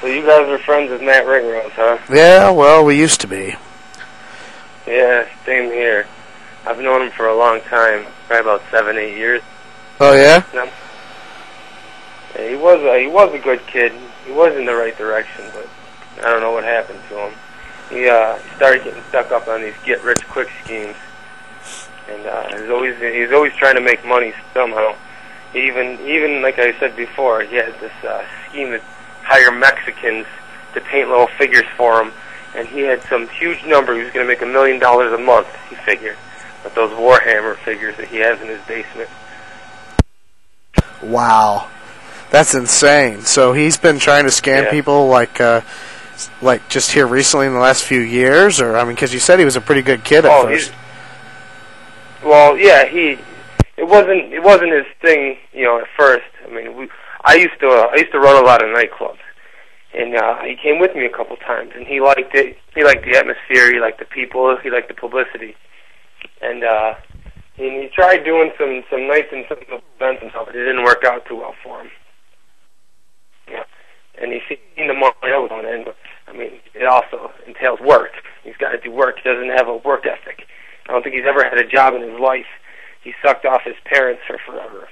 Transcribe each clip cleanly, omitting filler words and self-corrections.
So you guys are friends with Matt Ringrose, huh? Yeah, well, we used to be. Yeah, same here. I've known him for a long time, probably about 7, 8 years. Oh, yeah? Yeah, he was a good kid. He was in the right direction, but I don't know what happened to him. He started getting stuck up on these get-rich-quick schemes, and he's always trying to make money somehow. Even like I said before, he had this scheme to hire Mexicans to paint little figures for him, and he had some huge number. He was going to make $1 million a month, he figured, with those Warhammer figures that he has in his basement. Wow. That's insane. So he's been trying to scam people like just here recently in the last few years, or I mean, because you said he was a pretty good kid at first. Well, yeah, it wasn't his thing, at first. I mean, I used to run a lot of nightclubs, and he came with me a couple times, and he liked it. He liked the atmosphere. He liked the people. He liked the publicity, and he tried doing some nights and some events and stuff, but it didn't work out too well for him. Yeah, and he's seen the money that was on in, but I mean, it also entails work. He's got to do work. He doesn't have a work ethic. I don't think he's ever had a job in his life. He sucked off his parents for forever.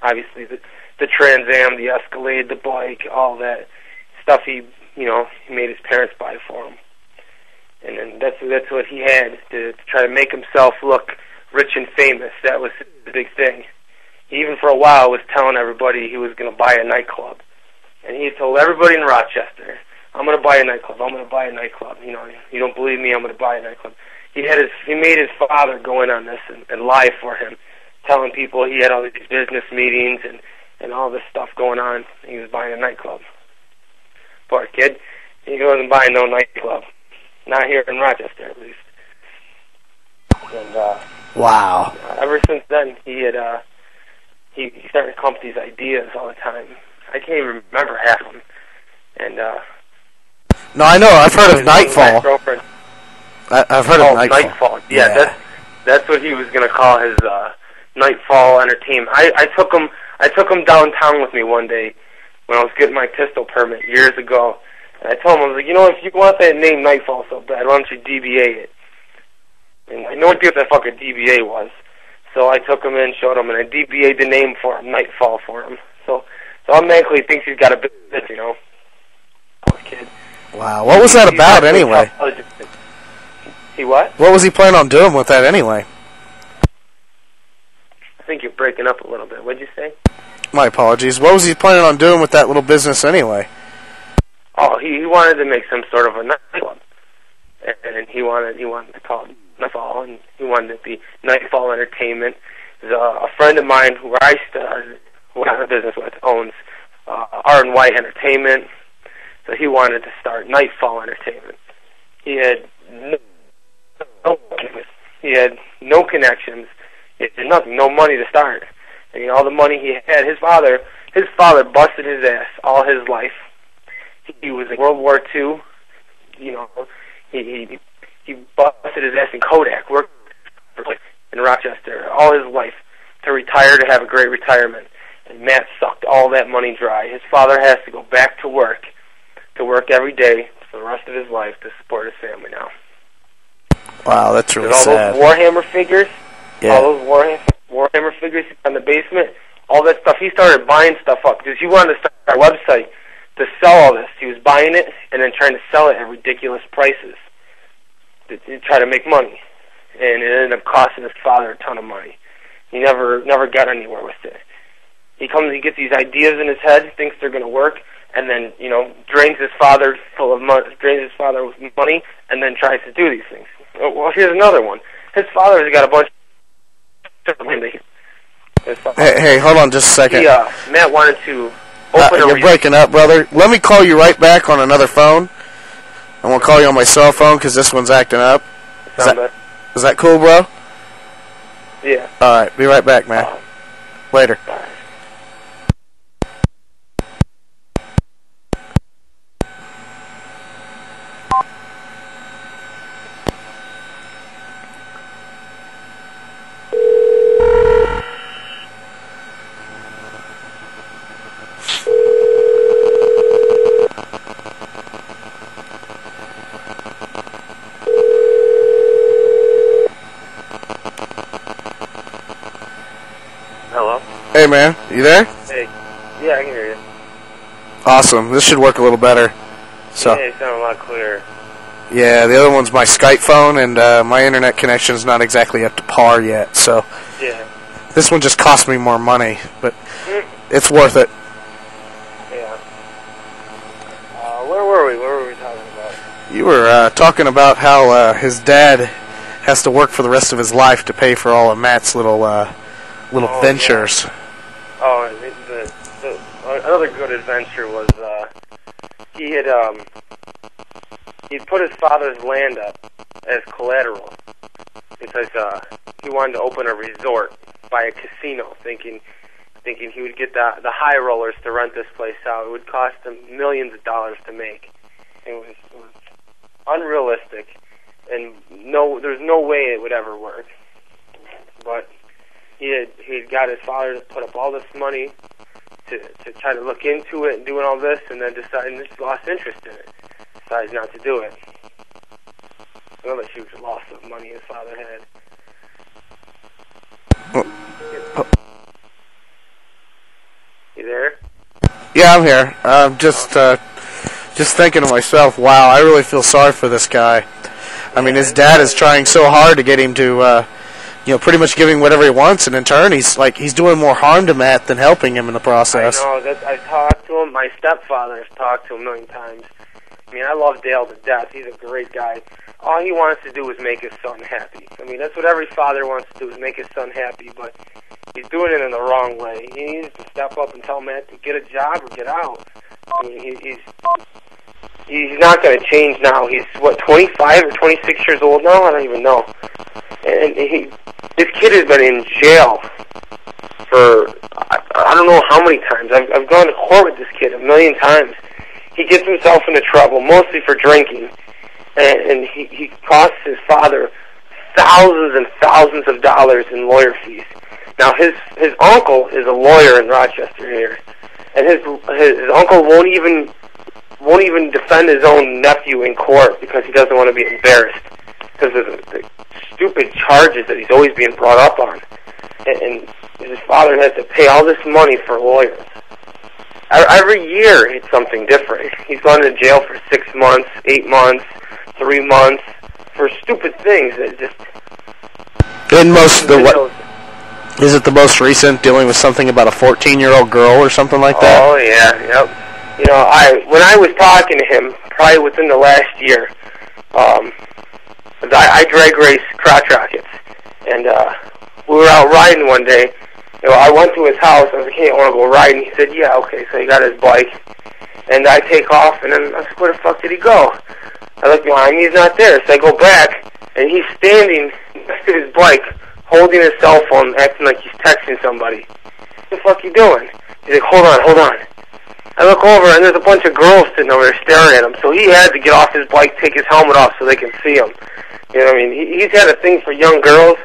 Obviously, the Trans Am, the Escalade, the bike, all that stuff he made his parents buy for him. And then that's what he had to try to make himself look rich and famous. That was the big thing. He even for a while was telling everybody he was going to buy a nightclub. And he told everybody in Rochester, I'm going to buy a nightclub. I'm going to buy a nightclub. You don't believe me, I'm going to buy a nightclub. He made his father go in on this and lie for him, telling people he had all these business meetings and all this stuff going on. He was buying a nightclub. Poor kid. He wasn't buying no nightclub. Not here in Rochester, at least. And wow. Ever since then, he started to come up with these ideas all the time. I can't even remember half of them. And no, I know. I've heard of Nightfall. I've heard of Nightfall. Yeah, that's what he was going to call his Nightfall entertainment. I took him downtown with me one day when I was getting my pistol permit years ago. And I told him, I was like, if you want that name Nightfall so bad, why don't you DBA it? And I no idea what the fuck a DBA was. So I took him in, showed him, and I DBA'd the name for him, Nightfall for him. So automatically he thinks he's got a business, Poor kid. Wow, what was that about anyway? He what? What was he planning on doing with that anyway? I think you're breaking up a little bit. What'd you say? My apologies. What was he planning on doing with that little business anyway? Oh, he wanted to make some sort of a nightclub, and he wanted to call it Nightfall, and he wanted it to be Nightfall Entertainment. There's a friend of mine who I started, who I have a business with, owns R&Y Entertainment, so he wanted to start Nightfall Entertainment. He had no connections. He had nothing, no money to start. And all the money he had, his father busted his ass all his life. He was in World War II. He busted his ass in Kodak, worked in Rochester all his life to retire, to have a great retirement. And Matt sucked all that money dry. His father has to go back to work every day for the rest of his life to support his family now. Wow, that's really all sad. Those Warhammer figures, all those Warhammer figures in the basement, all that stuff, he started buying stuff up because he wanted to start a website to sell all this. He was buying it and then trying to sell it at ridiculous prices to try to make money. And it ended up costing his father a ton of money. He never got anywhere with it. He gets these ideas in his head, thinks they're going to work, and then, drains his father with money, and then tries to do these things. Well, here's another one. His father's got a bunch of money. Hey, hold on just a second. Matt wanted to open You're breaking up, brother. Let me call you right back on another phone. I'm going to call you on my cell phone because this one's acting up. Is that cool, bro? Yeah. All right, be right back, man. Later. Bye. Hey, man. You there? Hey. Yeah, I can hear you. Awesome. This should work a little better. So. Yeah, you sound a lot clearer. Yeah, the other one's my Skype phone, and my internet connection is not exactly up to par yet. So. Yeah. This one just cost me more money, but it's worth it. Yeah. Where were we? What were we talking about? You were talking about how his dad has to work for the rest of his life to pay for all of Matt's little ventures. Yeah. Oh, another good adventure was he'd put his father's land up as collateral because he wanted to open a resort by a casino, thinking he would get the high rollers to rent this place out. It would cost them millions of dollars to make. It was unrealistic, and there's no way it would ever work. But he had got his father to put up all this money to try to look into it and doing all this, and then just lost interest in it. Decided not to do it. Another huge loss of money his father had. You there? Yeah, I'm here. I'm just thinking to myself, wow, I really feel sorry for this guy. I mean, his dad is trying so hard to get him to, pretty much giving whatever he wants, and in turn, he's doing more harm to Matt than helping him in the process. I know. I've talked to him. My stepfather has talked to him a million times. I mean, I love Dale to death. He's a great guy. All he wants to do is make his son happy. I mean, that's what every father wants to do, is make his son happy, but he's doing it in the wrong way. He needs to step up and tell Matt to get a job or get out. I mean, he's not going to change now. He's, 25 or 26 years old now? I don't even know. And this kid has been in jail for, I don't know how many times. I've gone to court with this kid a million times. He gets himself into trouble, mostly for drinking, and he costs his father thousands and thousands of dollars in lawyer fees. Now his uncle is a lawyer in Rochester here, and his uncle won't even defend his own nephew in court because he doesn't want to be embarrassed because of the stupid charges that he's always being brought up on, and his father has to pay all this money for lawyers. Every year it's something different. He's gone to jail for 6 months, 8 months, 3 months for stupid things that just. Is it the most recent, dealing with something about a 14-year-old girl or something like that? Oh yeah, yep. You know, when I was talking to him, probably within the last year, I drag race crotch rockets, and we were out riding one day. You know, I went to his house. I was like, hey, I want to go riding. He said, yeah, okay. So he got his bike, and I take off, and then I was like, where the fuck did he go? I look behind me, he's not there. So I go back, and he's standing next to his bike, holding his cell phone, acting like he's texting somebody. What the fuck you doing? He's like, hold on. I look over, and there's a bunch of girls sitting over there staring at him. So he had to get off his bike, take his helmet off so they can see him. You know what I mean? He's had a thing for young girls.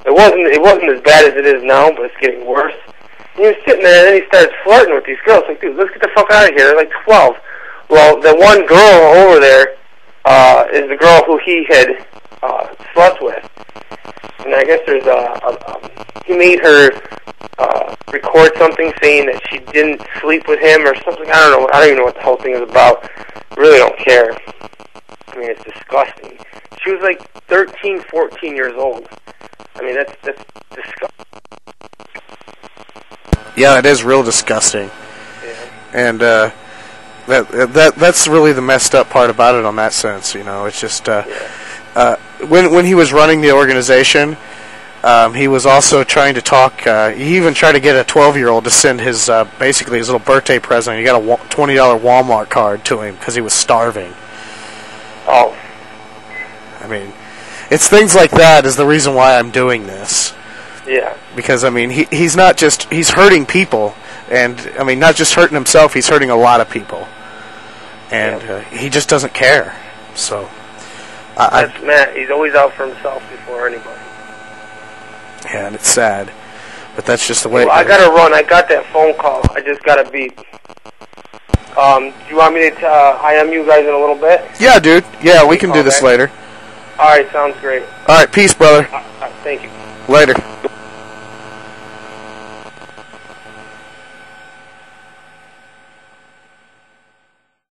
It wasn't as bad as it is now, but it's getting worse. He was sitting there, and then he starts flirting with these girls. Like, dude, let's get the fuck out of here. They're like 12. Well, the one girl over there is the girl who he had slept with. And I guess there's he made her record something saying that she didn't sleep with him or something. I don't know. I don't even know what the whole thing is about. Really don't care. I mean, it's disgusting. She was like 13, 14 years old. I mean, that's disgusting. Yeah, it is real disgusting. Yeah. And that's really the messed up part about it on that sense, you know. It's just when he was running the organization, he was also trying to talk, he even tried to get a 12-year-old to send his basically his little birthday present. He got a $20 Walmart card to him because he was starving. Oh. I mean, it's things like that is the reason why I'm doing this. Yeah. Because, I mean, he's not just, he's hurting people, and, I mean, not just hurting himself, he's hurting a lot of people. And he just doesn't care. So, That's Matt. He's always out for himself before anybody. Yeah, and it's sad. But that's just the way I gotta run. I got that phone call. I just got a beep. Do you want me to IM you guys in a little bit? Yeah, dude. Yeah, we can do this later. Alright, sounds great. Alright, peace, brother. Thank you. Later.